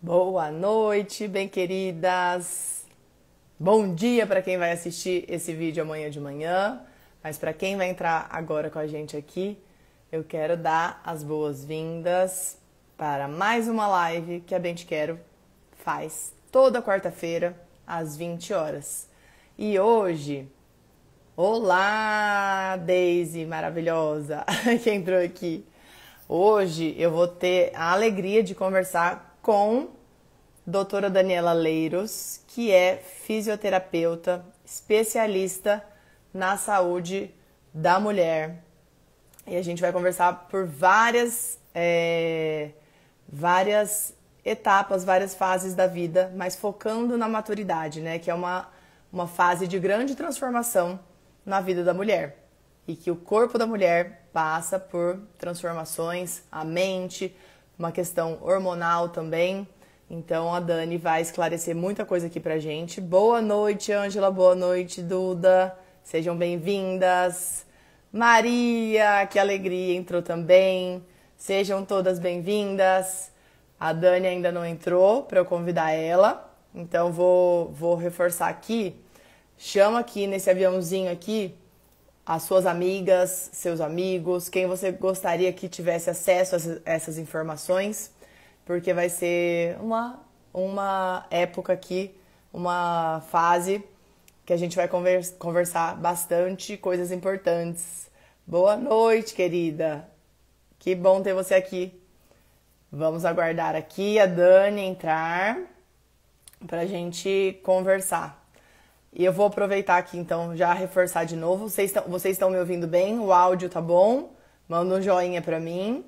Boa noite, bem queridas. Bom dia para quem vai assistir esse vídeo amanhã de manhã, mas para quem vai entrar agora com a gente aqui, eu quero dar as boas-vindas para mais uma live que a Bem Te Quero faz toda quarta-feira às 20 horas. E hoje, olá, Daisy maravilhosa, que entrou aqui. Hoje eu vou ter a alegria de conversar com doutora Daniela Leiros, que é fisioterapeuta, especialista na saúde da mulher. E a gente vai conversar por várias etapas, várias fases da vida, mas focando na maturidade, né? Que é uma fase de grande transformação na vida da mulher. E que o corpo da mulher passa por transformações, a mente, uma questão hormonal também. Então a Dani vai esclarecer muita coisa aqui pra gente. Boa noite, Ângela. Boa noite, Duda. Sejam bem-vindas. Maria, que alegria, entrou também. Sejam todas bem-vindas. A Dani ainda não entrou para eu convidar ela. Então vou reforçar aqui. Chama aqui nesse aviãozinho aqui as suas amigas, seus amigos, quem você gostaria que tivesse acesso a essas informações, porque vai ser uma época aqui, uma fase que a gente vai conversar bastante coisas importantes. Boa noite, querida. Que bom ter você aqui. Vamos aguardar aqui a Dani entrar para a gente conversar. E eu vou aproveitar aqui, então, já reforçar de novo. Vocês estão me ouvindo bem? O áudio tá bom? Manda um joinha pra mim.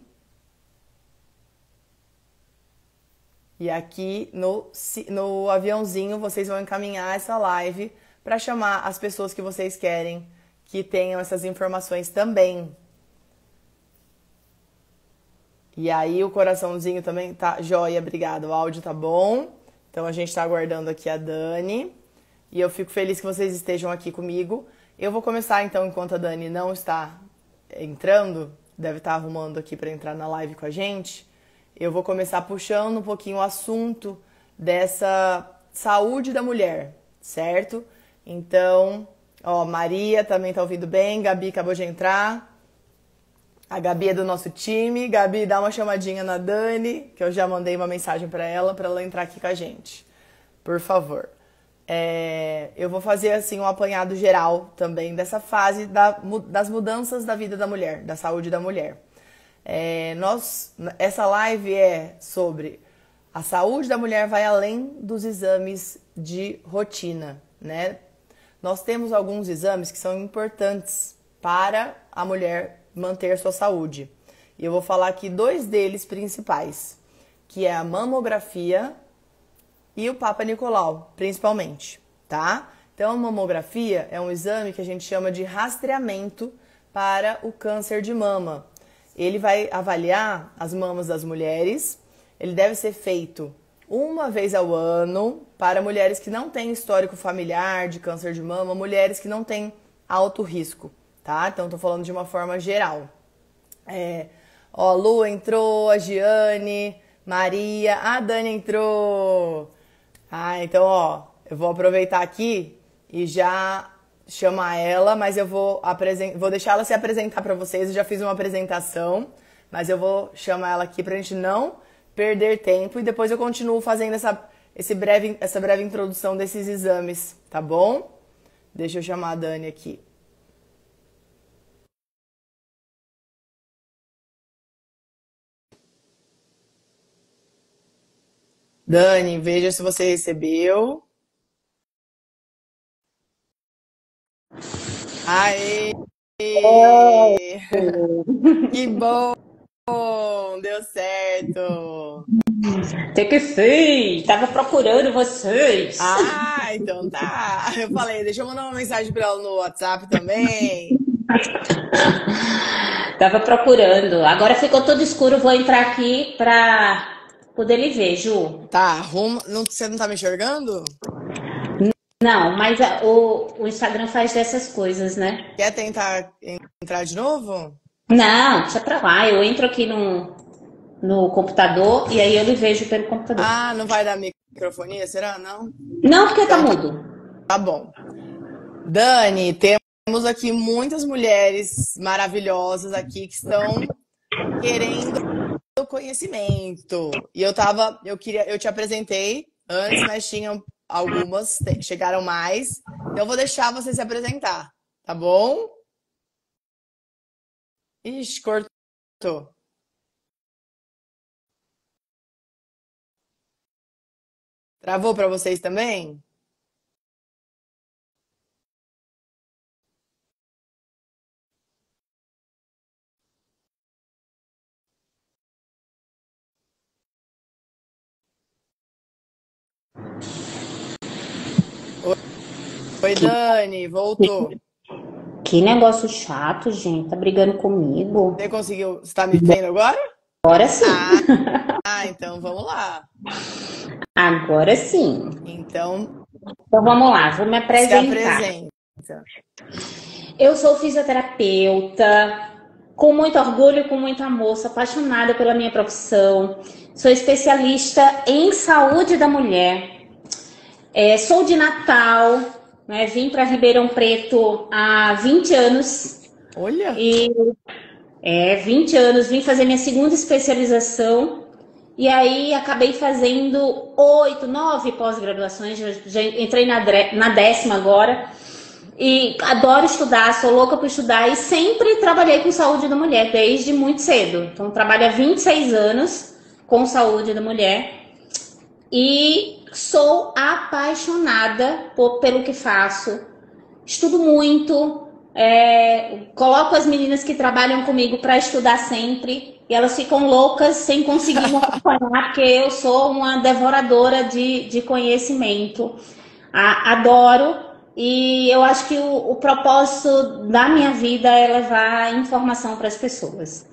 E aqui no aviãozinho vocês vão encaminhar essa live para chamar as pessoas que vocês querem que tenham essas informações também. E aí o coraçãozinho também tá joia, obrigado. O áudio tá bom. Então a gente tá aguardando aqui a Dani. E eu fico feliz que vocês estejam aqui comigo. Eu vou começar então, enquanto a Dani não está entrando, deve estar arrumando aqui para entrar na live com a gente. Eu vou começar puxando um pouquinho o assunto dessa saúde da mulher, certo? Então, ó, Maria também tá ouvindo bem, Gabi acabou de entrar. A Gabi é do nosso time. Gabi, dá uma chamadinha na Dani, que eu já mandei uma mensagem para ela entrar aqui com a gente. Por favor. Eu vou fazer assim um apanhado geral também dessa fase das mudanças da vida da mulher, da saúde da mulher. Essa live é sobre a saúde da mulher vai além dos exames de rotina, né? Nós temos alguns exames que são importantes para a mulher manter sua saúde. E eu vou falar aqui dois deles principais, que é a mamografia e o Papa Nicolau, principalmente, tá? Então, a mamografia é um exame que a gente chama de rastreamento para o câncer de mama. Ele vai avaliar as mamas das mulheres. Ele deve ser feito uma vez ao ano para mulheres que não têm histórico familiar de câncer de mama, mulheres que não têm alto risco, tá? Então, tô falando de uma forma geral. Ó, a Lu entrou, a Giane, Maria, a Dani entrou. Então, ó, eu vou aproveitar aqui e já chamar ela, mas eu vou deixar ela se apresentar para vocês. Eu já fiz uma apresentação, mas eu vou chamar ela aqui pra gente não perder tempo e depois eu continuo fazendo essa breve introdução desses exames, tá bom? Deixa eu chamar a Dani aqui. Dani, veja se você recebeu. Aê! Que bom! Deu certo! Tem que sim, tava procurando vocês. Então tá. Eu falei, deixa eu mandar uma mensagem pra ela no WhatsApp também. Tava procurando. Agora ficou tudo escuro, vou entrar aqui pra poder lhe ver, Ju. Tá, arruma. Você não tá me enxergando? Não, mas o Instagram faz dessas coisas, né? Quer tentar entrar de novo? Não, deixa pra lá. Eu entro aqui no computador e aí eu lhe vejo pelo computador. Ah, não vai dar microfonia, será? Não? Não, porque tá Então, mudo. tá bom. Dani, temos aqui muitas mulheres maravilhosas aqui que estão querendo conhecimento. E eu te apresentei antes, mas tinham algumas, chegaram mais. Então eu vou deixar você se apresentar, tá bom? Ixi, cortou. Travou para vocês também? Oi, Dani, voltou. Que negócio chato, gente. Tá brigando comigo? Você conseguiu? Você tá me vendo agora? Agora sim. Então vamos lá. Agora sim. Então, Então vamos lá, vou me se apresentar. apresenta. Eu sou fisioterapeuta, com muito orgulho e com muito amor, sou apaixonada pela minha profissão. Sou especialista em saúde da mulher. Sou de Natal, né? Vim para Ribeirão Preto há 20 anos. Olha, E 20 anos, vim fazer minha segunda especialização. E aí acabei fazendo 8, 9 pós-graduações, já entrei na 10ª agora. E adoro estudar, sou louca por estudar e sempre trabalhei com saúde da mulher, desde muito cedo. Então trabalho há 26 anos com saúde da mulher e sou apaixonada pelo que faço. Estudo muito, coloco as meninas que trabalham comigo para estudar sempre e elas ficam loucas sem conseguir me acompanhar, porque eu sou uma devoradora de conhecimento. Adoro e eu acho que o propósito da minha vida é levar informação para as pessoas.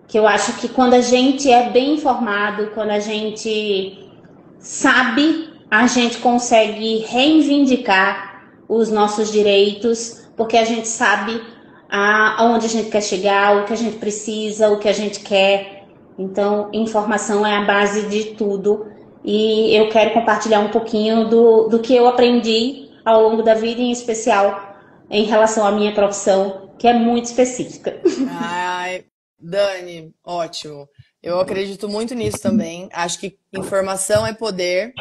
Que eu acho que quando a gente é bem informado, quando a gente sabe, a gente consegue reivindicar os nossos direitos, porque a gente sabe aonde a gente quer chegar, o que a gente precisa, o que a gente quer. Então, informação é a base de tudo. E eu quero compartilhar um pouquinho do que eu aprendi ao longo da vida, em especial em relação à minha profissão, que é muito específica. ai, Dani, ótimo. Eu acredito muito nisso também. Acho que informação é poder.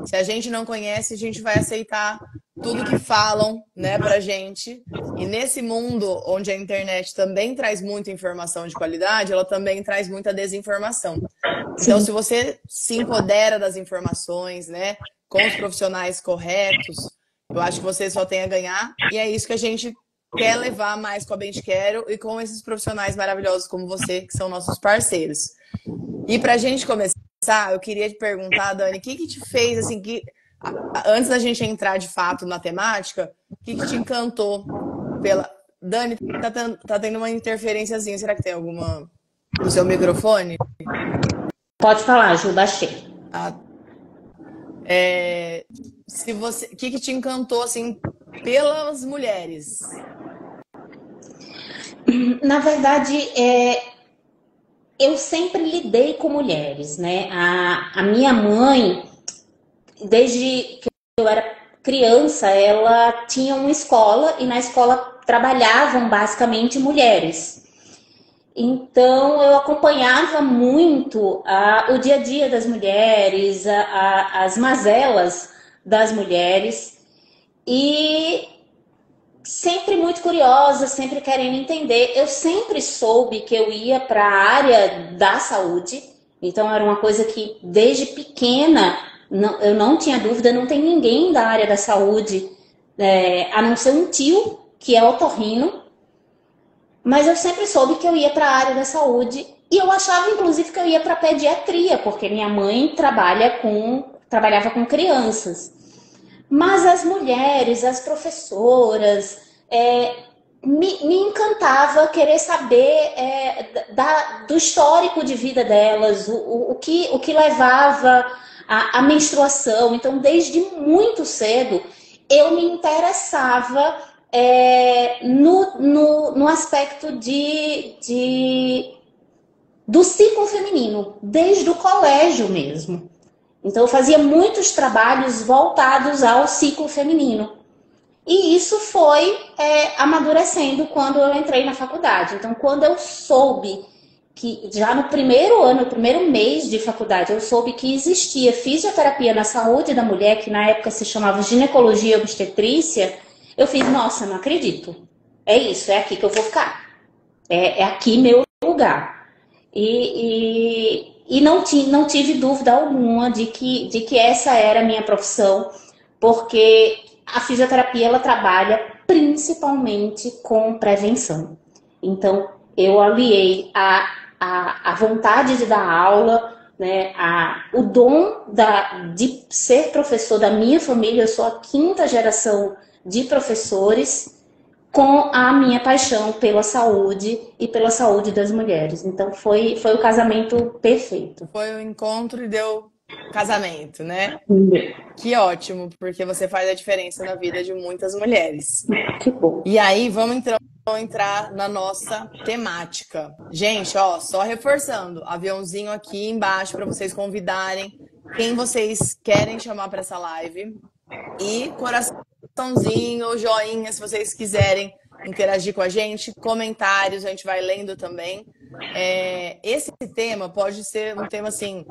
Se a gente não conhece, a gente vai aceitar tudo que falam, né, pra gente. E nesse mundo onde a internet também traz muita informação de qualidade, ela também traz muita desinformação. Então, Sim. se você se empodera das informações, né, com os profissionais corretos, eu acho que você só tem a ganhar. E é isso que a gente quer levar mais com a Bem Te Quero e com esses profissionais maravilhosos como você, que são nossos parceiros. E pra gente começar, eu queria te perguntar, Dani, o que te fez, assim, antes da gente entrar de fato na temática, o que te encantou pela... Dani, tá tendo uma interferênciazinha, será que tem alguma no seu microfone? Pode falar, Ju, baixei. O que te encantou, assim, pelas mulheres? Na verdade, eu sempre lidei com mulheres, né? A minha mãe, desde que eu era criança, ela tinha uma escola e na escola trabalhavam basicamente mulheres. Então eu acompanhava muito o dia a dia das mulheres, as mazelas das mulheres e sempre muito curiosa, sempre querendo entender. Eu sempre soube que eu ia para a área da saúde, então era uma coisa que desde pequena eu não tinha dúvida, não tem ninguém da área da saúde, a não ser um tio que é otorrino, mas eu sempre soube que eu ia para a área da saúde e eu achava inclusive que eu ia para pediatria, porque minha mãe trabalhava com crianças. Mas as mulheres, as professoras, me encantava querer saber do histórico de vida delas, o que levava à menstruação. Então, desde muito cedo, eu me interessava no aspecto do ciclo feminino, desde o colégio mesmo. Então, eu fazia muitos trabalhos voltados ao ciclo feminino. E isso foi amadurecendo quando eu entrei na faculdade. Então, quando eu soube que, já no primeiro ano, no primeiro mês de faculdade, eu soube que existia fisioterapia na saúde da mulher, que na época se chamava ginecologia e obstetrícia, eu fiz, nossa, não acredito. É isso, é aqui que eu vou ficar. É aqui meu lugar. E não tive dúvida alguma de que essa era a minha profissão, porque a fisioterapia ela trabalha principalmente com prevenção. Então, eu aliei a vontade de dar aula, né, o dom de ser professor da minha família. Eu sou a 5ª geração de professores, com a minha paixão pela saúde e pela saúde das mulheres. Então, foi o casamento perfeito. Foi o encontro e deu casamento, né? Que ótimo, porque você faz a diferença na vida de muitas mulheres. Que bom. E aí, vamos entrar na nossa temática. Gente, ó, só reforçando, aviãozinho aqui embaixo para vocês convidarem quem vocês querem chamar para essa live. E coraçãozinho, joinha, se vocês quiserem interagir com a gente, comentários, a gente vai lendo também. Esse tema pode ser um tema, assim,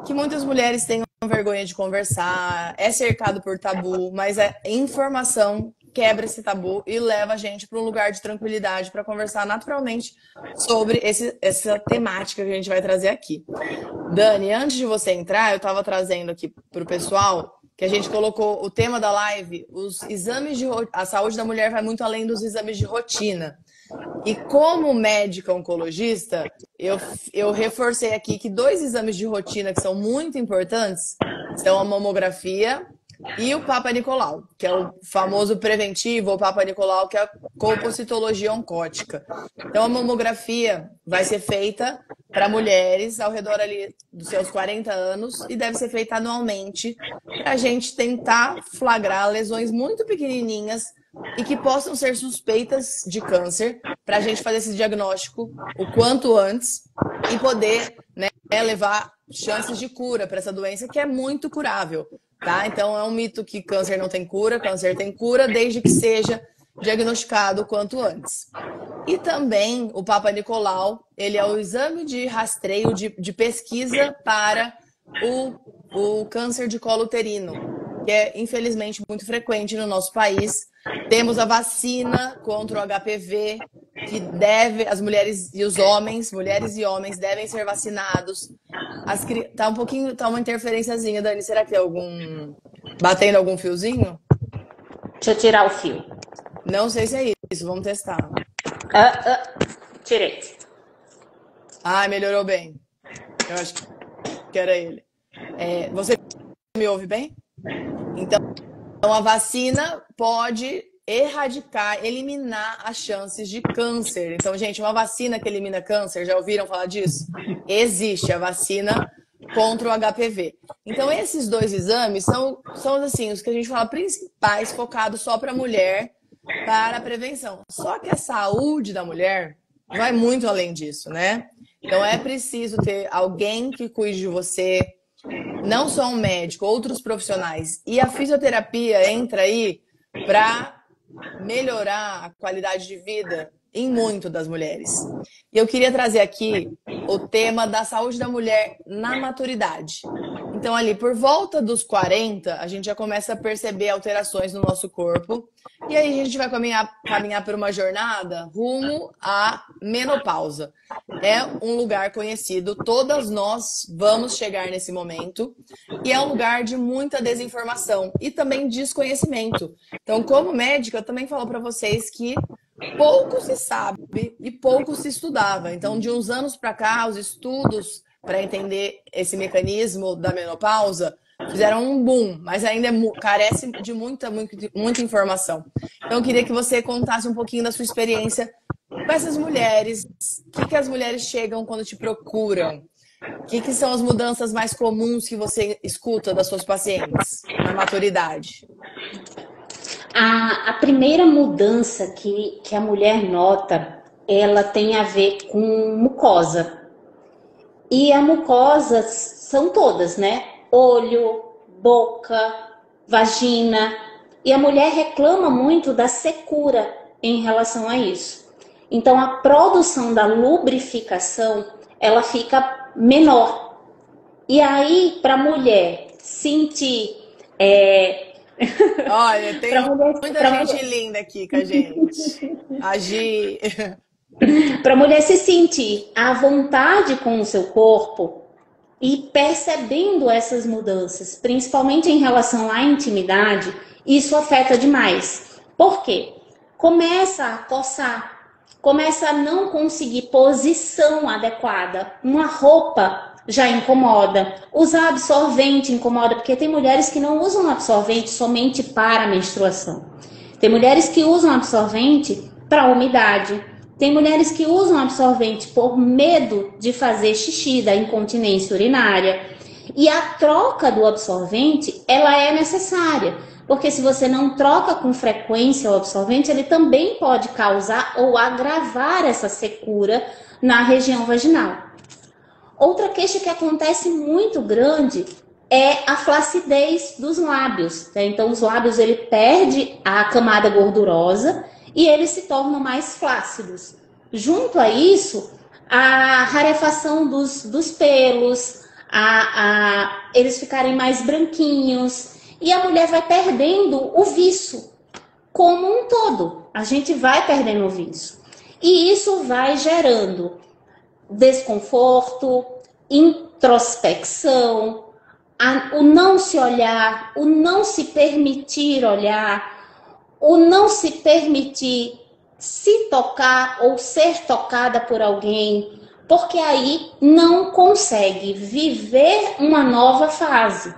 que muitas mulheres têm vergonha de conversar, é cercado por tabu, mas a informação quebra esse tabu e leva a gente para um lugar de tranquilidade para conversar naturalmente sobre essa temática que a gente vai trazer aqui. Dani, antes de você entrar, eu estava trazendo aqui para o pessoal que a gente colocou o tema da live, os exames a saúde da mulher vai muito além dos exames de rotina. E como médica oncologista, eu reforcei aqui que 2 exames de rotina que são muito importantes são a mamografia e o Papa Nicolau, que é o famoso preventivo, ou Papa Nicolau, que é a colpocitologia oncótica. Então, a mamografia vai ser feita para mulheres ao redor ali dos seus 40 anos e deve ser feita anualmente para a gente tentar flagrar lesões muito pequenininhas e que possam ser suspeitas de câncer, para a gente fazer esse diagnóstico o quanto antes e poder, né, levar chances de cura para essa doença que é muito curável. Tá? Então, é um mito que câncer não tem cura. Câncer tem cura desde que seja diagnosticado o quanto antes. E também o Papa Nicolau, ele é o exame de rastreio de pesquisa para o câncer de colo uterino, que é infelizmente muito frequente no nosso país. Temos a vacina contra o HPV, que as mulheres e os homens, mulheres e homens devem ser vacinados. Tá uma interferênciazinha, Dani. Será que tem batendo algum fiozinho? Deixa eu tirar o fio. Não sei se é isso, vamos testar. Tirei. Melhorou bem. Eu acho que era ele. Você me ouve bem? Então, a vacina pode eliminar as chances de câncer. Então, gente, uma vacina que elimina câncer, já ouviram falar disso? Existe a vacina contra o HPV. Então, esses 2 exames são assim, os que a gente fala principais, focados só para a mulher, para a prevenção. Só que a saúde da mulher vai muito além disso, né? Então, é preciso ter alguém que cuide de você, não só um médico, outros profissionais. E a fisioterapia entra aí para melhorar a qualidade de vida em muito das mulheres. E eu queria trazer aqui o tema da saúde da mulher na maturidade. Então, ali, por volta dos 40, a gente já começa a perceber alterações no nosso corpo. E aí a gente vai caminhar por uma jornada rumo à menopausa. É um lugar conhecido, todas nós vamos chegar nesse momento. E é um lugar de muita desinformação e também desconhecimento. Então, como médica, eu também falo para vocês que pouco se sabe e pouco se estudava. Então, de uns anos para cá, os estudos para entender esse mecanismo da menopausa fizeram um boom, mas ainda carece de muita informação. Então, eu queria que você contasse um pouquinho da sua experiência com essas mulheres. O que as mulheres chegam quando te procuram? O que são as mudanças mais comuns que você escuta das suas pacientes na maturidade? A primeira mudança que a mulher nota, ela tem a ver com mucosa. E a mucosa são todas, né? Olho, boca, vagina. E a mulher reclama muito da secura em relação a isso. Então a produção da lubrificação, ela fica menor. E aí, para a mulher sentir... Olha, tem muita Para gente mulher, linda aqui com a gente. Agir. para a mulher se sentir à vontade com o seu corpo e percebendo essas mudanças, principalmente em relação à intimidade, isso afeta demais. Por quê? Começa a coçar, começa a não conseguir posição adequada. Uma roupa já incomoda, usar absorvente incomoda, porque tem mulheres que não usam absorvente somente para a menstruação. Tem mulheres que usam absorvente para umidade. Tem mulheres que usam absorvente por medo de fazer xixi, da incontinência urinária. E a troca do absorvente, ela é necessária. Porque se você não troca com frequência o absorvente, ele também pode causar ou agravar essa secura na região vaginal. Outra queixa que acontece muito grande é a flacidez dos lábios. Né? Então, os lábios, ele perde a camada gordurosa e eles se tornam mais flácidos. Junto a isso, a rarefação dos pelos, eles ficarem mais branquinhos, e a mulher vai perdendo o viço como um todo. A gente vai perdendo o viço. E isso vai gerando desconforto, introspecção, o não se olhar, o não se permitir olhar, o não se permitir se tocar ou ser tocada por alguém, porque aí não consegue viver uma nova fase.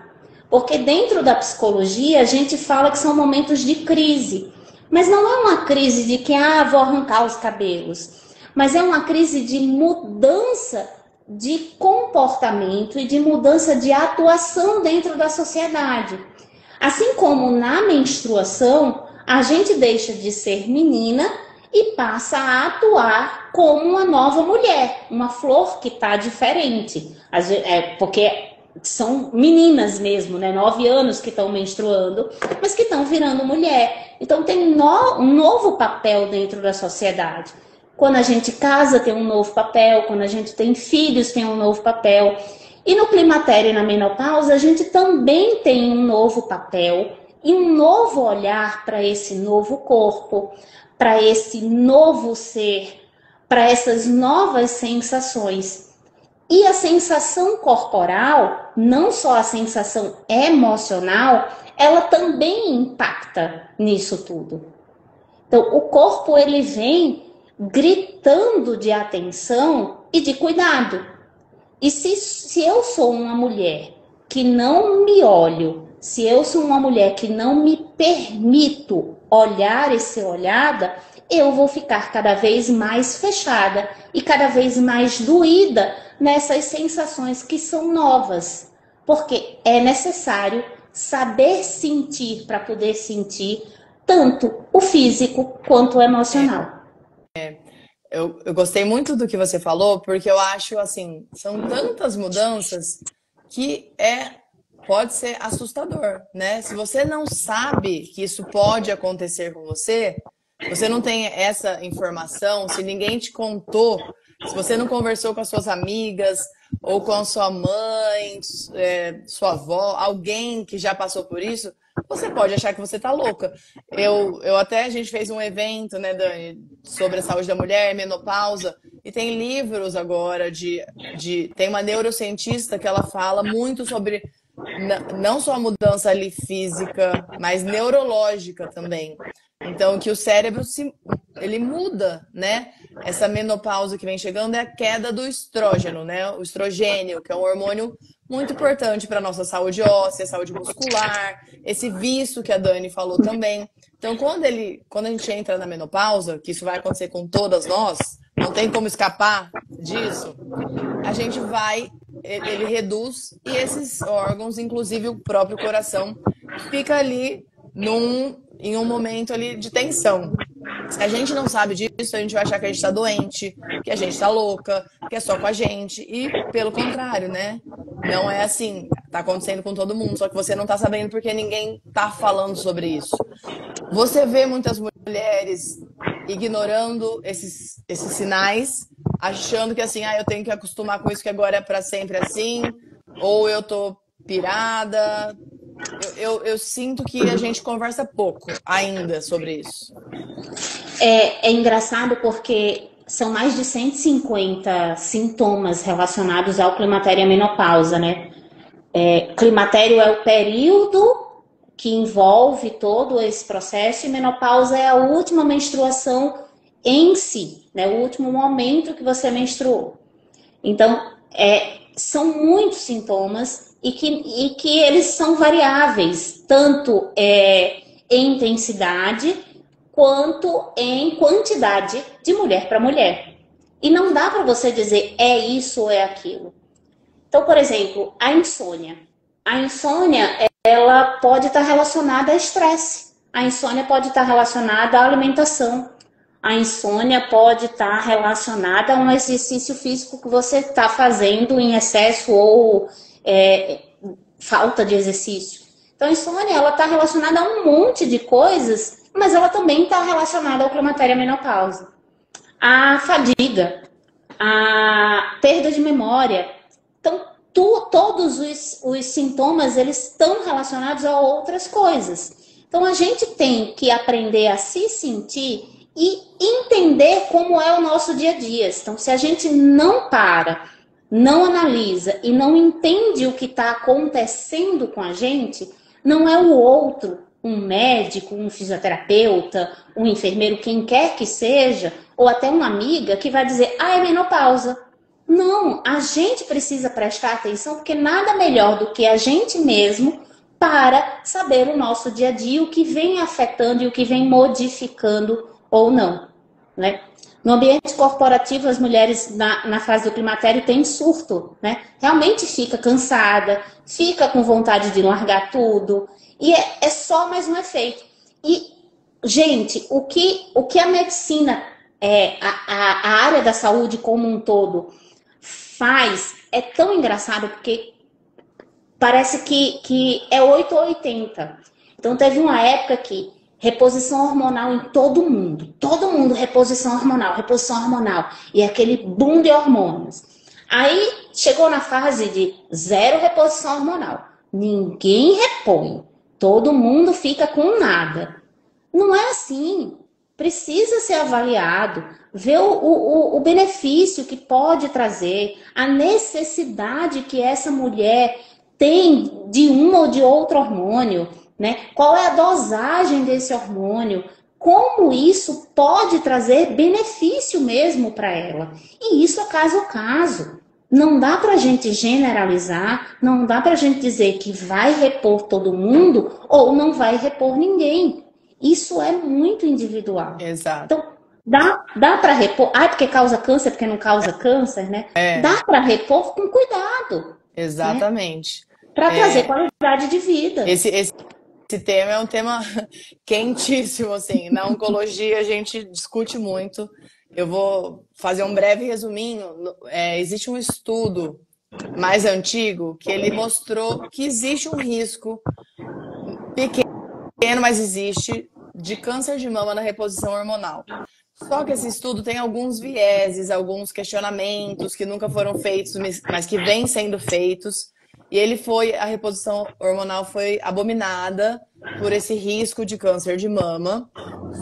Porque dentro da psicologia a gente fala que são momentos de crise, mas não é uma crise de que vou arrancar os cabelos, mas é uma crise de mudança de comportamento e de mudança de atuação dentro da sociedade. Assim como na menstruação, a gente deixa de ser menina e passa a atuar como uma nova mulher, uma flor que está diferente. Porque são meninas mesmo, né? 9 anos que estão menstruando, mas que estão virando mulher. Então tem um novo papel dentro da sociedade. Quando a gente casa, tem um novo papel. Quando a gente tem filhos, tem um novo papel. E no climatério e na menopausa, a gente também tem um novo papel e um novo olhar para esse novo corpo, para esse novo ser, para essas novas sensações. E a sensação corporal, não só a sensação emocional, ela também impacta nisso tudo. Então, o corpo, ele vem gritando de atenção e de cuidado. E se eu sou uma mulher que não me olho, se eu sou uma mulher que não me permito olhar e ser olhada, eu vou ficar cada vez mais fechada e cada vez mais doída nessas sensações que são novas. Porque é necessário saber sentir para poder sentir tanto o físico quanto o emocional. Eu gostei muito do que você falou, porque eu acho assim, são tantas mudanças que pode ser assustador, né? Se você não sabe que isso pode acontecer com você, você não tem essa informação, se ninguém te contou, se você não conversou com as suas amigas, ou com a sua mãe, sua avó, alguém que já passou por isso, você pode achar que você tá louca. A gente fez um evento, né, Dani, sobre a saúde da mulher, menopausa, e tem livros agora tem uma neurocientista que ela fala muito sobre não só a mudança ali física, mas neurológica também. Então, que o cérebro ele muda, né? Essa menopausa que vem chegando é a queda do estrógeno, né? O estrogênio, que é um hormônio muito importante para a nossa saúde óssea, saúde muscular, esse vício que a Dani falou também. Então, quando a gente entra na menopausa, que isso vai acontecer com todas nós, não tem como escapar disso, a gente ele reduz e esses órgãos, inclusive o próprio coração, fica ali em um momento ali de tensão. Se a gente não sabe disso, a gente vai achar que a gente tá doente, que a gente tá louca, que é só com a gente. E pelo contrário, né? Não é assim. Tá acontecendo com todo mundo, só que você não tá sabendo porque ninguém tá falando sobre isso. Você vê muitas mulheres ignorando esses sinais, achando que assim, eu tenho que acostumar com isso que agora é para sempre assim, ou eu tô pirada. Eu sinto que a gente conversa pouco ainda sobre isso. É engraçado porque são mais de 150 sintomas relacionados ao climatério e à menopausa, né? Climatério é o período que envolve todo esse processo e menopausa é a última menstruação em si, né? O último momento que você menstruou. Então, são muitos sintomas e que eles são variáveis, tanto em intensidade quanto em quantidade de mulher para mulher. E não dá para você dizer é isso ou é aquilo. Então, por exemplo, a insônia. A insônia, ela pode estar relacionada a estresse. A insônia pode estar relacionada à alimentação. A insônia pode estar relacionada a um exercício físico que você está fazendo em excesso ou falta de exercício. Então, a insônia, ela está relacionada a um monte de coisas, mas ela também está relacionada ao climatério e à menopausa. A fadiga, a perda de memória. Então, todos os sintomas, eles estão relacionados a outras coisas. Então, a gente tem que aprender a se sentir e entender como é o nosso dia a dia. Então, se a gente não para, não analisa e não entende o que está acontecendo com a gente, não é o outro, um médico, um fisioterapeuta, um enfermeiro, quem quer que seja, ou até uma amiga que vai dizer, é menopausa. Não, a gente precisa prestar atenção porque nada melhor do que a gente mesmo para saber o nosso dia a dia, o que vem afetando e o que vem modificando ou não, né? No ambiente corporativo, as mulheres na fase do climatério têm surto, né? Realmente fica cansada, fica com vontade de largar tudo, e é só mais um efeito. E, gente, o que a medicina, a área da saúde como um todo, faz é tão engraçado porque parece que é 8 ou 80. Então teve uma época que reposição hormonal em todo mundo reposição hormonal e aquele boom de hormônios. Aí chegou na fase de zero reposição hormonal, ninguém repõe, todo mundo fica com nada. Não é assim. Precisa ser avaliado, ver o benefício que pode trazer, a necessidade que essa mulher tem de um ou de outro hormônio, né? Qual é a dosagem desse hormônio, como isso pode trazer benefício mesmo para ela. E isso é caso a caso. Não dá para a gente generalizar, não dá para a gente dizer que vai repor todo mundo ou não vai repor ninguém. Isso é muito individual. Exato. Então, dá para repor. Porque causa câncer, porque não causa câncer, né? Dá para repor com cuidado. Exatamente. Né? Para trazer qualidade de vida. Esse tema é um tema quentíssimo, assim. Na oncologia a gente discute muito. Eu vou fazer um breve resuminho. Existe um estudo mais antigo que ele mostrou que existe um risco pequeno, mas existe, de câncer de mama na reposição hormonal. Só que esse estudo tem alguns vieses, alguns questionamentos que nunca foram feitos, mas que vêm sendo feitos. E a reposição hormonal foi abominada por esse risco de câncer de mama.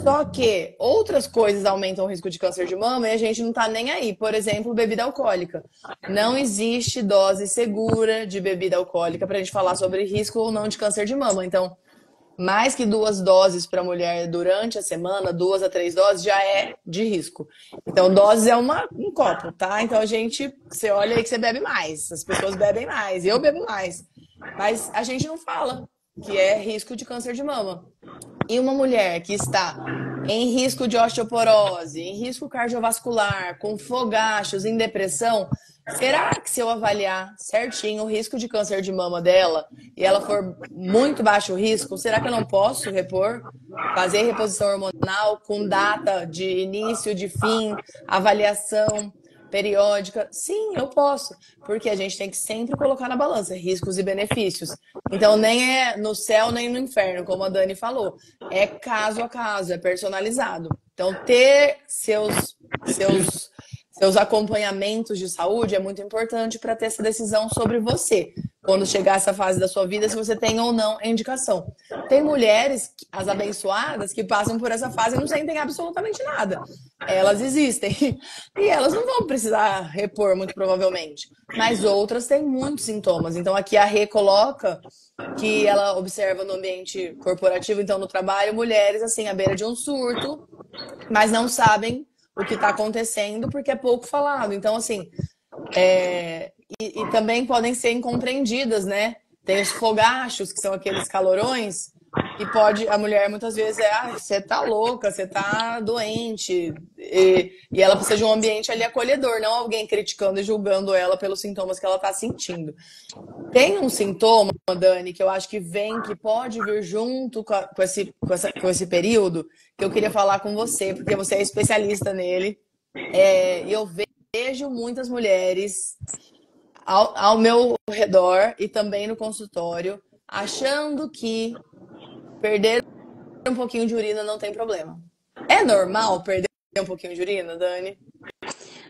Só que outras coisas aumentam o risco de câncer de mama e a gente não tá nem aí. Por exemplo, bebida alcoólica. Não existe dose segura de bebida alcoólica pra gente falar sobre risco ou não de câncer de mama. Então, mais que 2 doses para a mulher durante a semana, 2 a 3 doses, já é de risco. Então, doses é um copo, tá? Então, você olha aí que você bebe mais. As pessoas bebem mais, eu bebo mais. Mas a gente não fala que é risco de câncer de mama. E uma mulher que está em risco de osteoporose, em risco cardiovascular, com fogachos, em depressão, Será que se eu avaliar certinho o risco de câncer de mama dela e ela for muito baixo risco, será que eu não posso repor? Fazer reposição hormonal com data de início, de fim, avaliação periódica? Sim, eu posso, porque a gente tem que sempre colocar na balança riscos e benefícios. Então, nem é no céu nem no inferno, como a Dani falou. É caso a caso, é personalizado. Então, ter seus acompanhamentos de saúde é muito importante para ter essa decisão sobre você. Quando chegar essa fase da sua vida, se você tem ou não a indicação. Tem mulheres, as abençoadas, que passam por essa fase e não sentem absolutamente nada. Elas existem. E elas não vão precisar repor, muito provavelmente. Mas outras têm muitos sintomas. Então aqui a Rê coloca que ela observa no ambiente corporativo, então no trabalho, mulheres assim, à beira de um surto, mas não sabem o que está acontecendo porque é pouco falado. Então, assim, e também podem ser incompreendidas, né? Tem os fogachos, que são aqueles calorões, e pode, a mulher muitas vezes você tá louca, você tá doente, e ela precisa de um ambiente ali acolhedor, não alguém criticando e julgando ela pelos sintomas que ela tá sentindo. Tem um sintoma, Dani, que eu acho que pode vir junto com esse período, que eu queria falar com você, porque você é especialista nele, e eu vejo muitas mulheres ao meu redor e também no consultório, achando que perder um pouquinho de urina não tem problema. É normal perder um pouquinho de urina, Dani?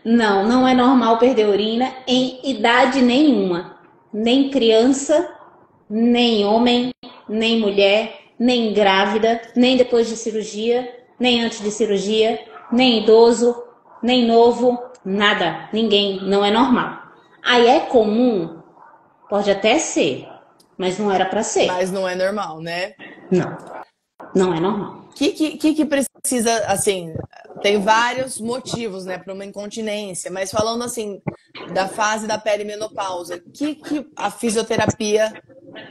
Não, não é normal perder urina em idade nenhuma. Nem criança, nem homem, nem mulher, nem grávida, nem depois de cirurgia, nem antes de cirurgia, nem idoso, nem novo, nada. Ninguém, não é normal. Aí é comum? Pode até ser, mas não era para ser. Mas não é normal, né? Não, não é normal. O que precisa, assim, tem vários motivos, né, para uma incontinência, mas falando, assim, da fase da perimenopausa, o que a fisioterapia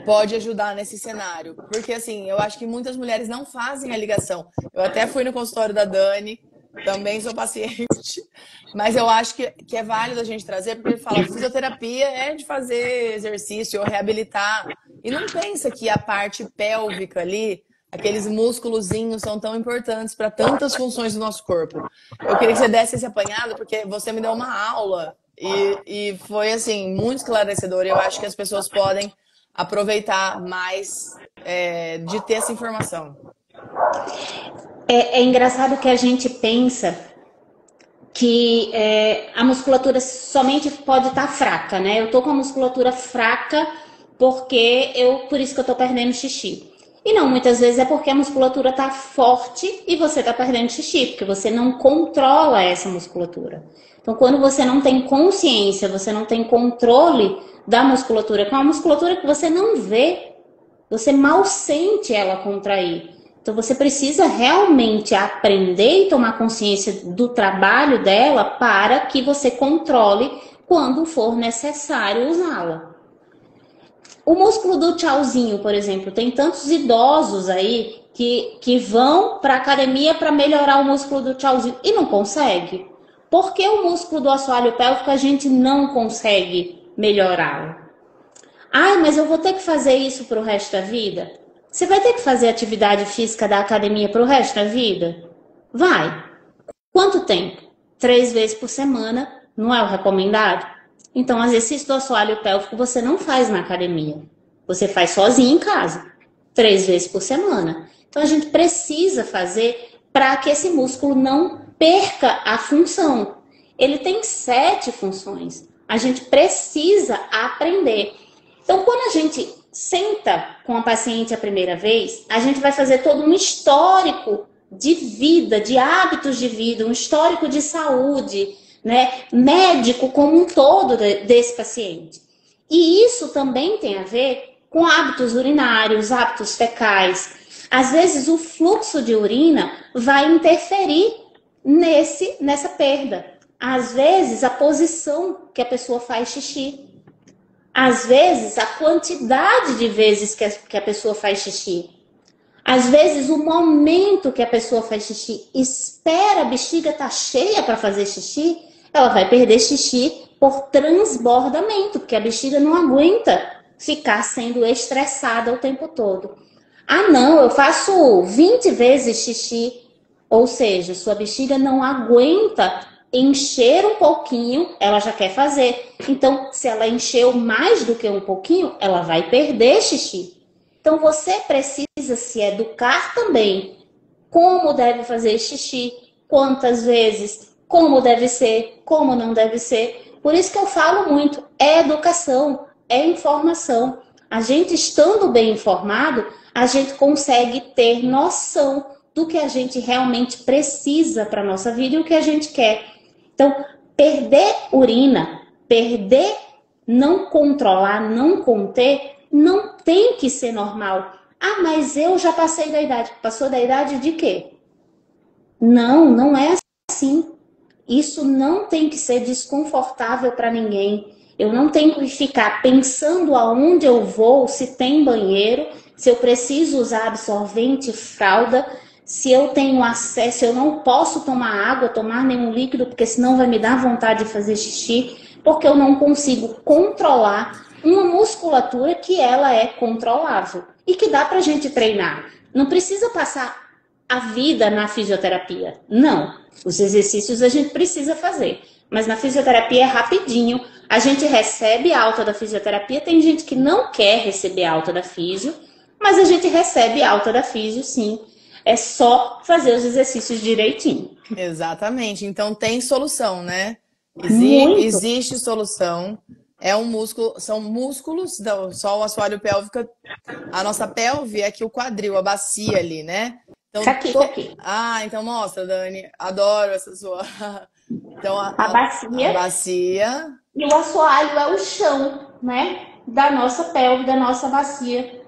pode ajudar nesse cenário? Porque, assim, eu acho que muitas mulheres não fazem a ligação. Eu até fui no consultório da Dani, também sou paciente, mas eu acho que é válido a gente trazer, porque ele fala, fisioterapia é de fazer exercício ou reabilitar, e não pensa que a parte pélvica ali, aqueles músculozinhos são tão importantes para tantas funções do nosso corpo. Eu queria que você desse esse apanhado, porque você me deu uma aula e foi, assim, muito esclarecedor. Eu acho que as pessoas podem aproveitar mais de ter essa informação. É engraçado que a gente pensa que a musculatura somente pode estar fraca, né? Eu tô com a musculatura fraca porque por isso que eu tô perdendo xixi. E não, muitas vezes é porque a musculatura tá forte e você tá perdendo xixi, porque você não controla essa musculatura. Então, quando você não tem consciência, você não tem controle da musculatura, que é uma musculatura que você não vê, você mal sente ela contrair. Então, você precisa realmente aprender e tomar consciência do trabalho dela para que você controle quando for necessário usá-la. O músculo do tchauzinho, por exemplo, tem tantos idosos aí que vão para a academia para melhorar o músculo do tchauzinho e não consegue. Por que o músculo do assoalho pélvico a gente não consegue melhorá-lo? Ai, mas eu vou ter que fazer isso para o resto da vida? Você vai ter que fazer atividade física da academia para o resto da vida? Vai. Quanto tempo? 3 vezes por semana, não é o recomendado? Então, exercício do assoalho pélvico você não faz na academia. Você faz sozinho em casa, 3 vezes por semana. Então, a gente precisa fazer para que esse músculo não perca a função. Ele tem 7 funções. A gente precisa aprender. Então, quando a gente senta com a paciente a primeira vez, a gente vai fazer todo um histórico de vida, de hábitos de vida, um histórico de saúde, né, médico como um todo desse paciente. E isso também tem a ver com hábitos urinários, hábitos fecais. Às vezes o fluxo de urina vai interferir nessa perda. Às vezes a posição que a pessoa faz xixi. Às vezes a quantidade de vezes que a pessoa faz xixi. Às vezes o momento que a pessoa faz xixi, espera a bexiga estar cheia para fazer xixi, ela vai perder xixi por transbordamento, porque a bexiga não aguenta ficar sendo estressada o tempo todo. Ah, não, eu faço 20 vezes xixi, ou seja, sua bexiga não aguenta encher um pouquinho, ela já quer fazer. Então, se ela encheu mais do que um pouquinho, ela vai perder xixi. Então, você precisa se educar também. Como deve fazer xixi, quantas vezes, como deve ser, como não deve ser. Por isso que eu falo muito, é educação, é informação. A gente estando bem informado, a gente consegue ter noção do que a gente realmente precisa para a nossa vida e o que a gente quer. Então, perder urina, perder, não controlar, não conter, não tem que ser normal. Ah, mas eu já passei da idade. Passou da idade de quê? Não, não é assim. Isso não tem que ser desconfortável para ninguém. Eu não tenho que ficar pensando aonde eu vou, se tem banheiro, se eu preciso usar absorvente, fralda, se eu tenho acesso, eu não posso tomar água, tomar nenhum líquido, porque senão vai me dar vontade de fazer xixi, porque eu não consigo controlar uma musculatura que ela é controlável e que dá pra gente treinar. Não precisa passar a vida na fisioterapia. Não. Os exercícios a gente precisa fazer. Mas na fisioterapia é rapidinho. A gente recebe alta da fisioterapia. Tem gente que não quer receber alta da fisio, mas a gente recebe alta da fisio, sim. É só fazer os exercícios direitinho. Exatamente. Então tem solução, né? Muito. Existe solução. É um músculo, são músculos, só o assoalho pélvico. A nossa pelve é aqui o quadril, a bacia ali, né? Então, Tá aqui. Ah, então mostra, Dani. Adoro essa sua. Então, A bacia. A bacia. E o assoalho é o chão, né? Da nossa pelve, da nossa bacia.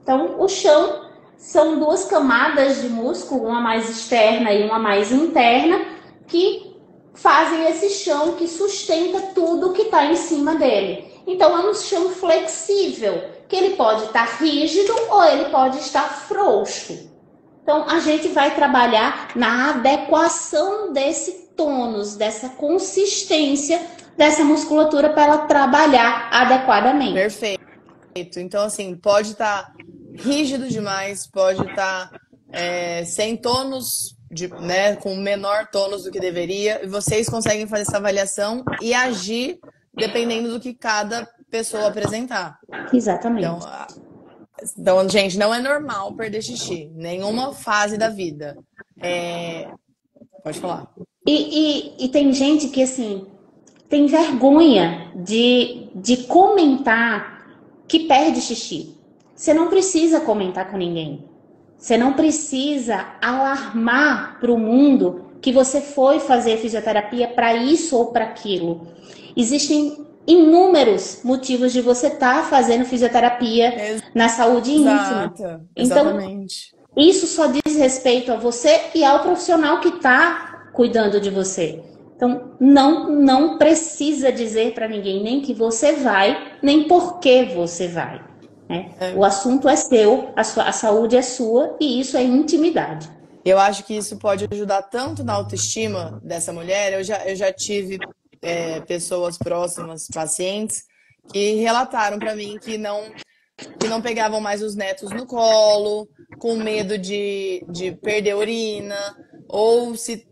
Então, o chão são duas camadas de músculo, uma mais externa e uma mais interna, que fazem esse chão que sustenta tudo que está em cima dele. Então, é um chão flexível, que ele pode estar rígido ou ele pode estar frouxo. Então, a gente vai trabalhar na adequação desse tônus, dessa consistência dessa musculatura para ela trabalhar adequadamente. Perfeito. Então, assim, pode estar rígido demais, pode estar sem tônus, né, com menor tônus do que deveria, e vocês conseguem fazer essa avaliação e agir dependendo do que cada pessoa apresentar. Exatamente. Então, gente, não é normal perder xixi, nenhuma fase da vida. Pode falar. E tem gente que, assim, tem vergonha de comentar que perde xixi. Você não precisa comentar com ninguém. Você não precisa alarmar para o mundo que você foi fazer fisioterapia para isso ou para aquilo. Existem inúmeros motivos de você estar fazendo fisioterapia na saúde íntima. Exatamente. Então, isso só diz respeito a você e ao profissional que está cuidando de você. Então, não precisa dizer para ninguém nem que você vai, nem por que você vai. Né? O assunto é seu, a saúde é sua e isso é intimidade. Eu acho que isso pode ajudar tanto na autoestima dessa mulher. Eu já tive pessoas próximas, pacientes, que relataram para mim que não pegavam mais os netos no colo, com medo de perder urina, ou se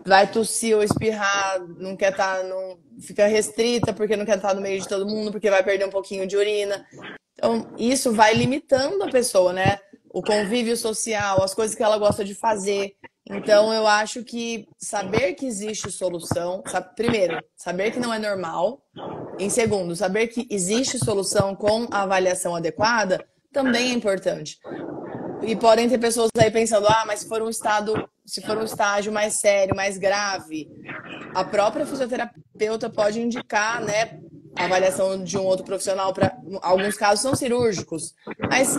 vai tossir ou espirrar, não quer estar, não fica restrita porque não quer estar no meio de todo mundo, porque vai perder um pouquinho de urina. Então, isso vai limitando a pessoa, né? O convívio social, as coisas que ela gosta de fazer. Então, eu acho que saber que existe solução, primeiro, saber que não é normal. Em segundo, saber que existe solução com a avaliação adequada também é importante. E podem ter pessoas aí pensando, mas se for um estágio mais sério, mais grave, a própria fisioterapeuta pode indicar, né, a avaliação de um outro profissional. Para alguns casos são cirúrgicos, mas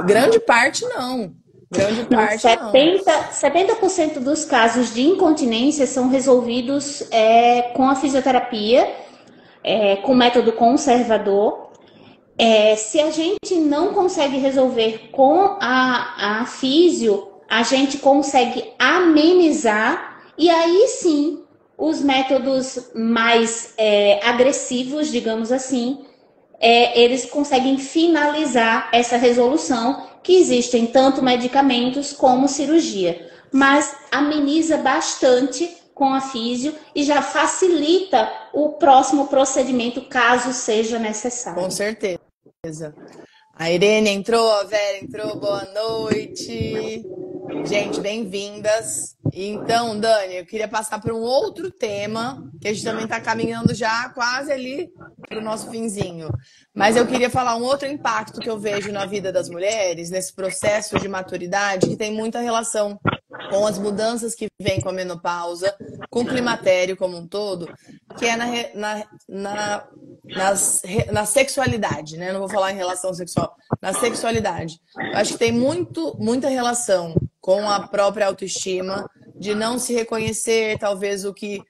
grande parte não. Grande parte 70% dos casos de incontinência são resolvidos com a fisioterapia, com método conservador. Se a gente não consegue resolver com a físio, a gente consegue amenizar e aí sim Os métodos mais agressivos, digamos assim, eles conseguem finalizar essa resolução, que existem tanto medicamentos como cirurgia, mas ameniza bastante com a físio e já facilita o próximo procedimento, caso seja necessário. Com certeza. A Irene entrou, a Vera entrou, boa noite. Gente, bem-vindas. Então, Dani, eu queria passar para um outro tema, que a gente também está caminhando já quase ali para o nosso finzinho. Mas eu queria falar um outro impacto que eu vejo na vida das mulheres, nesse processo de maturidade, que tem muita relação com as mudanças que vêm com a menopausa, com o climatério como um todo, que é na sexualidade, né? Não vou falar em relação sexual, na sexualidade. Eu acho que tem muita relação com a própria autoestima, de não se reconhecer, talvez o que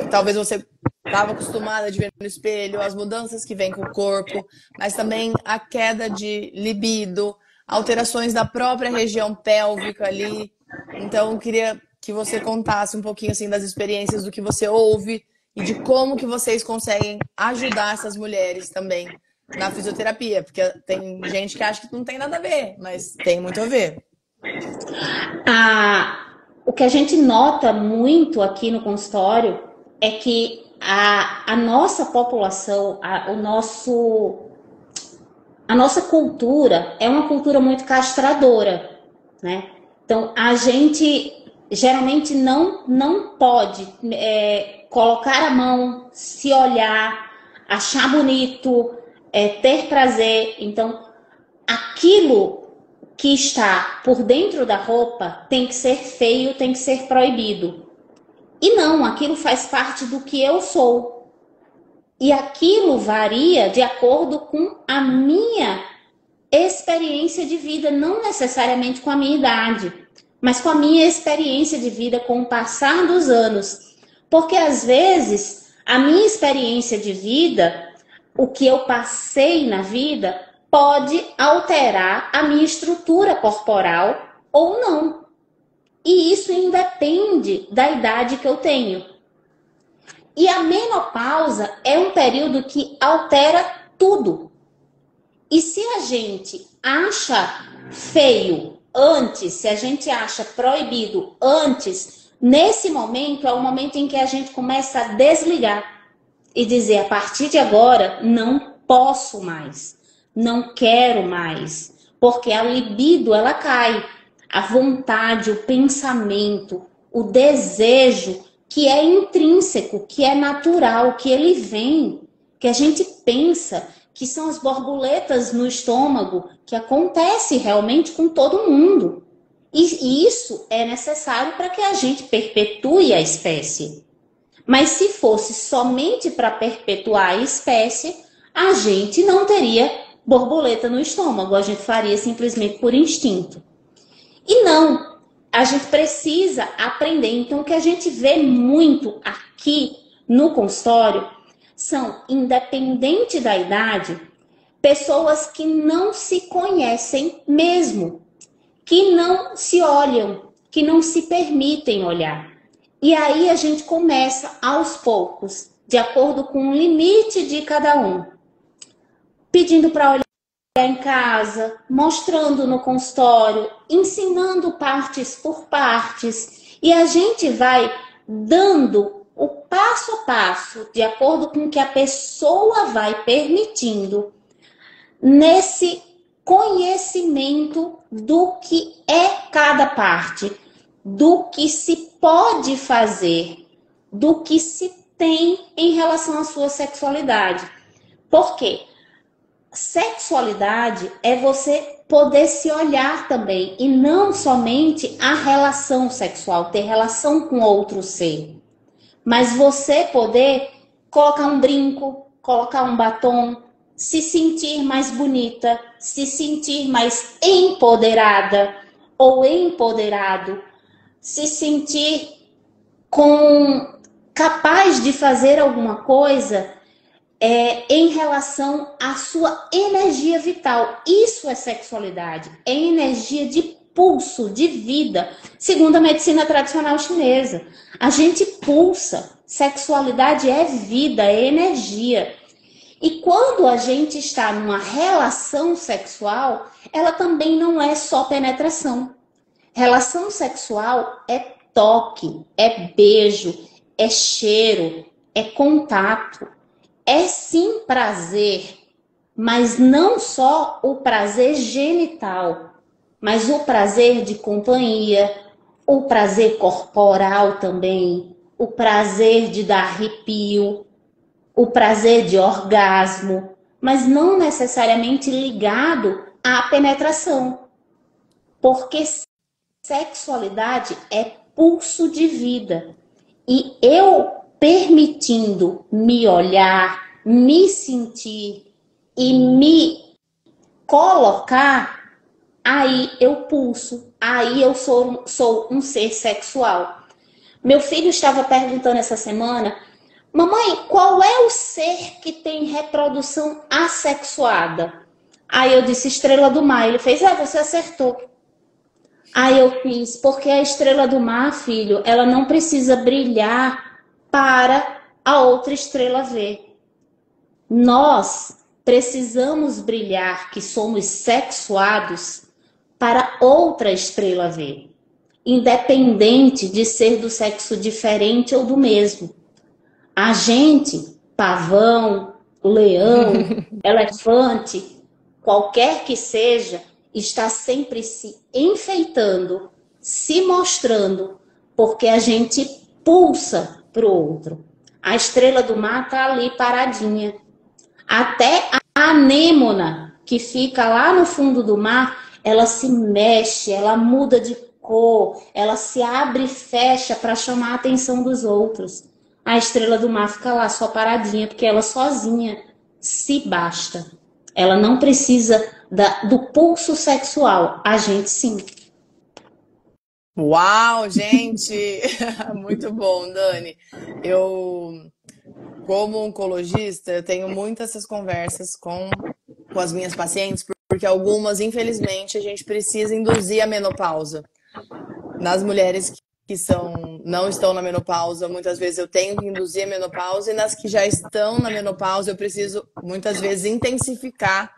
talvez você estava acostumada a ver no espelho, as mudanças que vêm com o corpo, mas também a queda de libido, alterações da própria região pélvica ali. Então, eu queria que você contasse um pouquinho assim das experiências do que você ouve e de como que vocês conseguem ajudar essas mulheres também na fisioterapia, porque tem gente que acha que não tem nada a ver, mas tem muito a ver. O que a gente nota muito aqui no consultório é que a nossa população, a nossa cultura é uma cultura muito castradora, né? Então, a gente geralmente não pode colocar a mão, se olhar, achar bonito, ter prazer. Então, aquilo que está por dentro da roupa tem que ser feio, tem que ser proibido. E não, aquilo faz parte do que eu sou. E aquilo varia de acordo com a minha experiência de vida, não necessariamente com a minha idade, mas com a minha experiência de vida com o passar dos anos. Porque às vezes a minha experiência de vida, o que eu passei na vida, pode alterar a minha estrutura corporal ou não. E isso independe da idade que eu tenho. E a menopausa é um período que altera tudo. E se a gente acha feio antes, se a gente acha proibido antes, nesse momento é o momento em que a gente começa a desligar e dizer, a partir de agora, não posso mais, não quero mais, porque a libido, ela cai, a vontade, o pensamento, o desejo, que é intrínseco, que é natural, que ele vem, que a gente pensa, que são as borboletas no estômago, que acontece realmente com todo mundo. E isso é necessário para que a gente perpetue a espécie. Mas se fosse somente para perpetuar a espécie, a gente não teria borboleta no estômago, a gente faria simplesmente por instinto. E não, a gente precisa aprender. Então, o que a gente vê muito aqui no consultório são, independente da idade, pessoas que não se conhecem mesmo, que não se olham, que não se permitem olhar. E aí a gente começa aos poucos, de acordo com o limite de cada um, pedindo para olhar em casa, mostrando no consultório, ensinando partes por partes, e a gente vai dando o passo a passo, de acordo com o que a pessoa vai permitindo, nesse conhecimento do que é cada parte, do que se pode fazer, do que se tem em relação à sua sexualidade. Por quê? Sexualidade é você poder se olhar também, e não somente a relação sexual, ter relação com outro ser. Mas você poder colocar um brinco, colocar um batom, se sentir mais bonita, se sentir mais empoderada ou empoderado, se sentir capaz de fazer alguma coisa em relação à sua energia vital. Isso é sexualidade, é energia de pulso, de vida, segundo a medicina tradicional chinesa. A gente pulsa, Sexualidade é vida, é energia. E quando a gente está numa relação sexual, ela também não é só penetração. Relação sexual é toque, é beijo, é cheiro, é contato. É sim prazer, mas não só o prazer genital, mas o prazer de companhia, o prazer corporal também, o prazer de dar arrepio, o prazer de orgasmo, mas não necessariamente ligado à penetração, porque sexualidade é pulso de vida. E eu permitindo me olhar, me sentir e me colocar, aí eu pulso, aí eu sou um ser sexual. Meu filho estava perguntando essa semana: mamãe, qual é o ser que tem reprodução assexuada? Aí eu disse estrela do mar. Ele fez, você acertou. Aí eu fiz, porque a estrela do mar, filho, ela não precisa brilhar para a outra estrela ver. Nós precisamos brilhar, que somos sexuados, para outra estrela ver. Independente de ser do sexo diferente ou do mesmo. A gente, pavão, leão, elefante, qualquer que seja, está sempre se enfeitando, se mostrando, porque a gente pulsa para o outro. A estrela do mar está ali paradinha. Até a anêmona, que fica lá no fundo do mar, ela se mexe, ela muda de cor, ela se abre e fecha para chamar a atenção dos outros. A estrela do mar fica lá só paradinha, porque ela sozinha se basta. Ela não precisa do pulso sexual. A gente sim. Uau, gente! Muito bom, Dani. Eu, como oncologista, eu tenho muitas essas conversas com as minhas pacientes, porque algumas, infelizmente, a gente precisa induzir a menopausa. Nas mulheres que não estão na menopausa, muitas vezes eu tenho que induzir a menopausa, e nas que já estão na menopausa, eu preciso, muitas vezes, intensificar,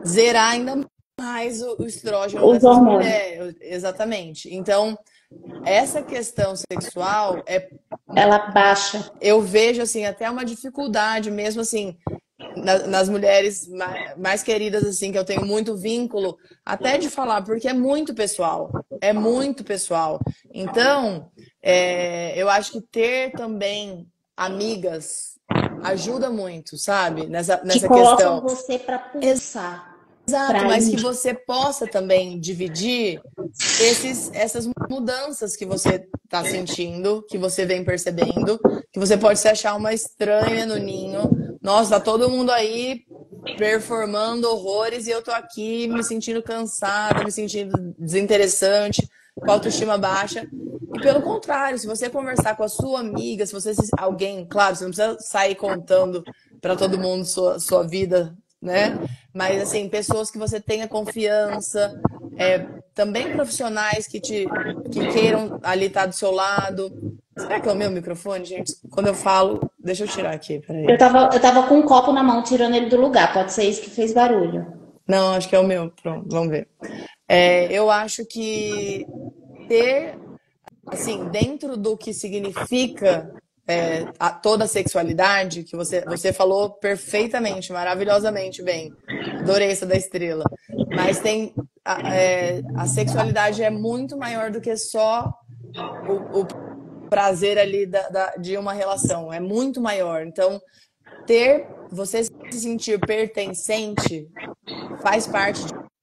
zerar ainda mais o estrógeno dessas mulheres. Exatamente. Então, essa questão sexual ela baixa. Eu vejo, assim, até uma dificuldade mesmo, assim, nas mulheres mais queridas, assim, que eu tenho muito vínculo, até de falar, porque é muito pessoal. É muito pessoal. Então, eu acho que ter também amigas ajuda muito, sabe? Nessa que questão. Você para pulsar. Exato, mas que você possa também dividir essas mudanças que você está sentindo, que você vem percebendo, que você pode se achar uma estranha no ninho. Nossa, tá todo mundo aí performando horrores e eu tô aqui me sentindo cansada, me sentindo desinteressante, com a autoestima baixa. E pelo contrário, se você conversar com a sua amiga, se você alguém, claro, você não precisa sair contando para todo mundo sua vida, né? Mas, assim, pessoas que você tenha confiança, também profissionais que queiram ali estar do seu lado. Será que é o meu microfone, gente? Quando eu falo... Deixa eu tirar aqui, peraí. Eu tava com um copo na mão, tirando ele do lugar. Pode ser isso que fez barulho. Não, acho que é o meu. Pronto, vamos ver. Eu acho que ter, assim, dentro do que significa... toda a sexualidade, que você falou perfeitamente, maravilhosamente bem. Adorei essa da estrela. Mas tem a sexualidade é muito maior do que só o prazer ali de uma relação. É muito maior. Então, você se sentir pertencente faz parte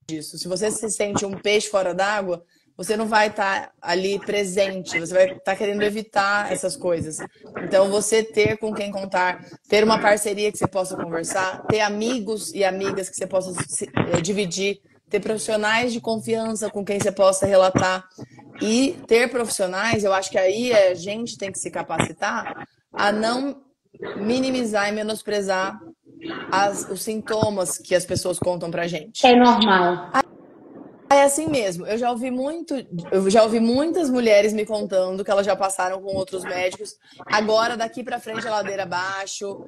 disso. Se você se sente um peixe fora d'água, você não vai estar ali presente, você vai estar querendo evitar essas coisas. Então, você ter com quem contar, ter uma parceria que você possa conversar, ter amigos e amigas que você possa dividir, ter profissionais de confiança com quem você possa relatar. E ter profissionais, eu acho que aí a gente tem que se capacitar a não minimizar e menosprezar os sintomas que as pessoas contam pra gente. É normal. é assim mesmo. Eu já ouvi muitas mulheres me contando que elas já passaram com outros médicos. Agora, daqui pra frente, a ladeira abaixo.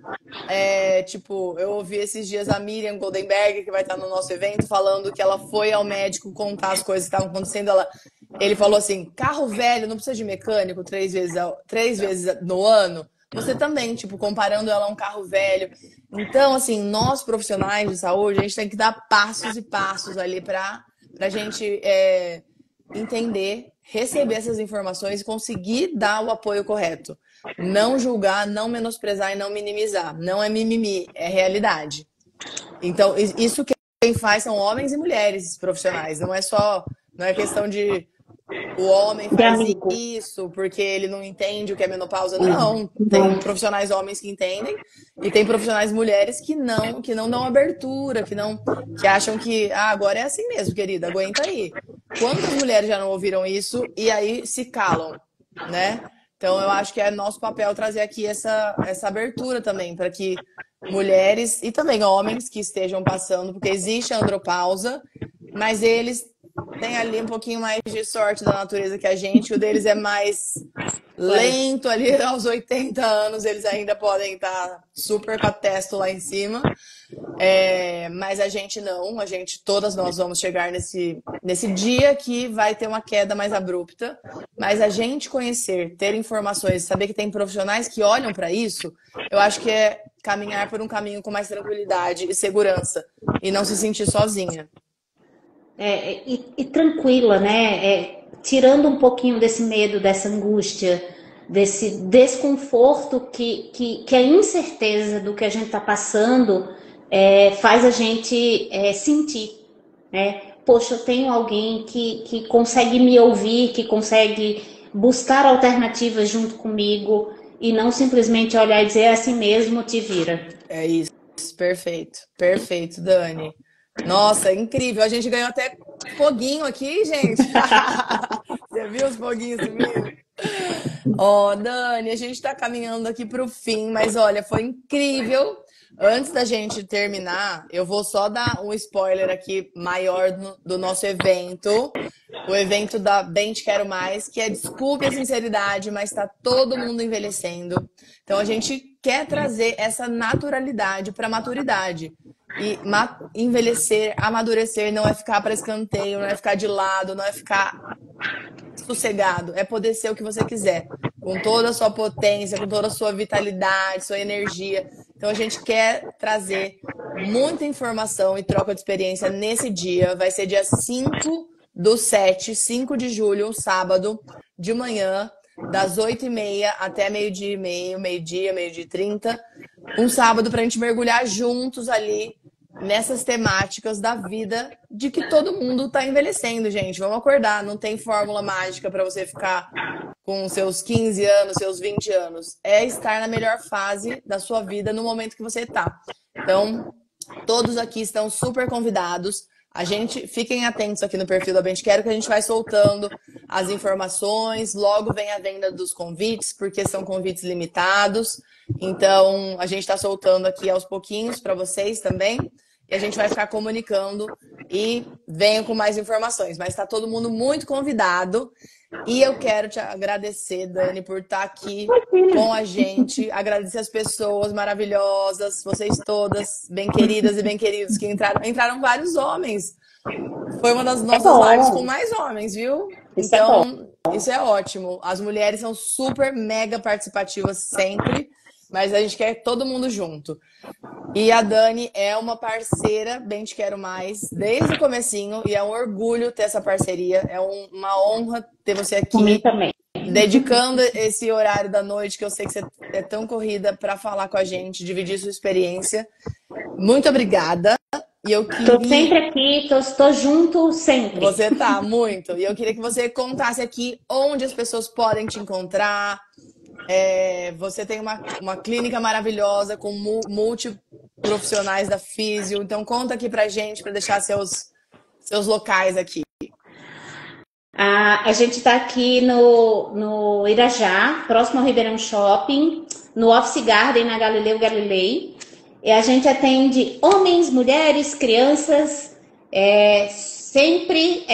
Tipo, eu ouvi esses dias a Miriam Goldenberg, que vai estar no nosso evento, falando que ela foi ao médico contar as coisas que estavam acontecendo. Ele falou assim: carro velho não precisa de mecânico 3 vezes no ano. Você também, tipo, comparando ela a um carro velho. Então, assim, nós profissionais de saúde, a gente tem que dar passos e passos ali pra gente entender, receber essas informações e conseguir dar o apoio correto. Não julgar, não menosprezar e não minimizar. Não é mimimi, é realidade. Então, isso que quem faz são homens e mulheres profissionais. Não é questão de o homem De faz amigo. isso porque ele não entende o que é menopausa. Não, tem profissionais homens que entendem e tem profissionais mulheres que não dão abertura, que acham que agora é assim mesmo, querida, aguenta aí. Quantas mulheres já não ouviram isso e aí se calam, né? Então eu acho que é nosso papel trazer aqui essa abertura também para que mulheres e também homens que estejam passando, porque existe a andropausa, mas eles têm ali um pouquinho mais de sorte da natureza que a gente, o deles é mais lento ali aos 80 anos, eles ainda podem estar super com a testa lá em cima. Mas a gente não, todas nós vamos chegar nesse dia que vai ter uma queda mais abrupta, mas a gente conhecer, ter informações, saber que tem profissionais que olham para isso, eu acho que é caminhar por um caminho com mais tranquilidade e segurança e não se sentir sozinha. E tranquila, né? Tirando um pouquinho desse medo, dessa angústia, desse desconforto que a incerteza do que a gente está passando faz a gente sentir, né? Poxa, eu tenho alguém que consegue me ouvir, que consegue buscar alternativas junto comigo e não simplesmente olhar e dizer é assim mesmo, te vira. É isso, perfeito, perfeito, Dani. Nossa, incrível. A gente ganhou até foguinho aqui, gente. Você viu os foguinhos subindo? Ó, Dani, a gente está caminhando aqui para o fim, mas olha, foi incrível. Antes da gente terminar, eu vou só dar um spoiler aqui maior do nosso evento. O evento da Bem Te Quero Mais, que é desculpe a sinceridade, mas está todo mundo envelhecendo. Então a gente quer trazer essa naturalidade para a maturidade. E envelhecer, amadurecer não é ficar para escanteio, não é ficar de lado, não é ficar sossegado, é poder ser o que você quiser, com toda a sua potência, com toda a sua vitalidade, sua energia. Então a gente quer trazer muita informação e troca de experiência nesse dia. Vai ser dia 5/7, 5 de julho, um sábado, de manhã, das 8h30 até meio-dia e meio, meio-dia e 30. Um sábado para a gente mergulhar juntos ali nessas temáticas da vida de que todo mundo está envelhecendo, gente. Vamos acordar, não tem fórmula mágica para você ficar com seus 15 anos, seus 20 anos. É estar na melhor fase da sua vida no momento que você está. Então, todos aqui estão super convidados. Fiquem atentos aqui no perfil da Bem Te Quero, que a gente vai soltando as informações. Logo vem a venda dos convites, porque são convites limitados. Então, a gente está soltando aqui aos pouquinhos para vocês também. E a gente vai ficar comunicando e venham com mais informações. Mas está todo mundo muito convidado. E eu quero te agradecer, Dani, por estar aqui com a gente. Agradecer as pessoas maravilhosas, vocês todas, bem queridas e bem queridos, que entraram. Entraram vários homens. Foi uma das nossas lives com mais homens, viu? Então, isso é ótimo. As mulheres são super, mega participativas sempre, mas a gente quer todo mundo junto. E a Dani é uma parceira, Bem Te Quero Mais, desde o comecinho, e é um orgulho ter essa parceria. É uma honra ter você aqui, dedicando esse horário da noite, que eu sei que você é tão corrida, para falar com a gente, dividir sua experiência. Muito obrigada. E eu queria... Tô sempre aqui, tô junto sempre. Você tá, muito. E eu queria que você contasse aqui onde as pessoas podem te encontrar. Você tem uma clínica maravilhosa com multiprofissionais da físio. Então conta aqui pra gente, para deixar seus locais aqui. A gente está aqui no Irajá, próximo ao Ribeirão Shopping, no Office Garden, na Galileu Galilei. E a gente atende homens, mulheres, crianças, Sempre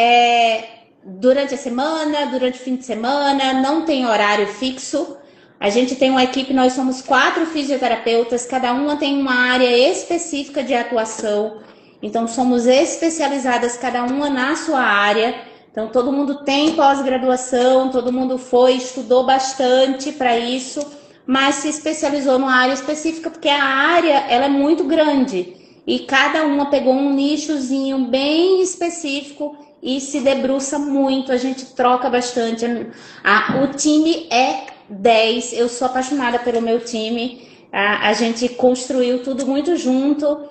durante a semana, durante o fim de semana, não tem horário fixo. A gente tem uma equipe, nós somos 4 fisioterapeutas, cada uma tem uma área específica de atuação. Então, somos especializadas, cada uma na sua área. Então, todo mundo tem pós-graduação, todo mundo estudou bastante para isso, mas se especializou numa área específica, porque a área ela é muito grande. E cada uma pegou um nichozinho bem específico e se debruça muito, a gente troca bastante. O time é 10, eu sou apaixonada pelo meu time, a gente construiu tudo muito junto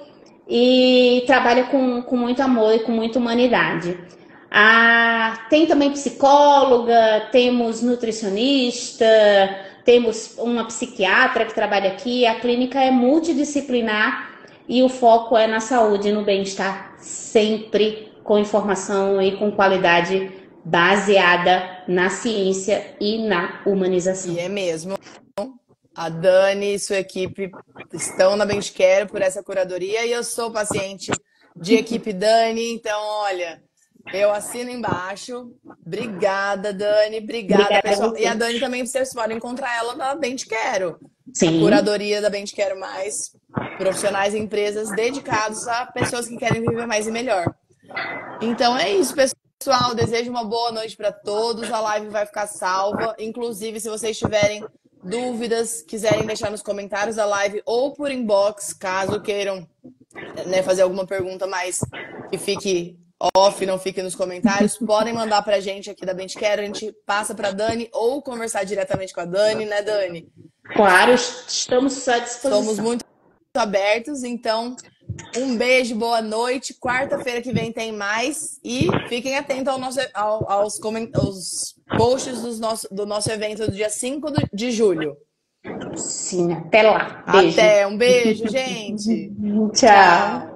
e trabalha com muito amor e com muita humanidade. Tem também psicóloga, temos nutricionista, temos uma psiquiatra que trabalha aqui, a clínica é multidisciplinar e o foco é na saúde e no bem-estar, sempre com informação e com qualidade baseada na ciência e na humanização. E é mesmo. A Dani e sua equipe estão na Bem Te Quero por essa curadoria e eu sou paciente de equipe Dani, então olha, eu assino embaixo. Obrigada, Dani. Obrigada, pessoal. E a Dani também, vocês podem encontrar ela na Bem Te Quero. Sim. A curadoria da Bem Te Quero Mais, profissionais e empresas dedicados a pessoas que querem viver mais e melhor. Então é isso, pessoal. Desejo uma boa noite para todos. A live vai ficar salva. Inclusive, se vocês tiverem dúvidas, quiserem deixar nos comentários da live ou por inbox, caso queiram, né, fazer alguma pergunta mais que fique off, não fique nos comentários, podem mandar pra gente aqui da Bem Te Quero, a gente passa pra Dani ou conversar diretamente com a Dani, né, Dani? Claro, estamos à disposição. Somos muito abertos, então um beijo, boa noite. Quarta-feira que vem tem mais e fiquem atentos aos posts do nosso evento do dia 5 de julho. Sim, até lá. Beijo. Até, um beijo, gente. Tchau.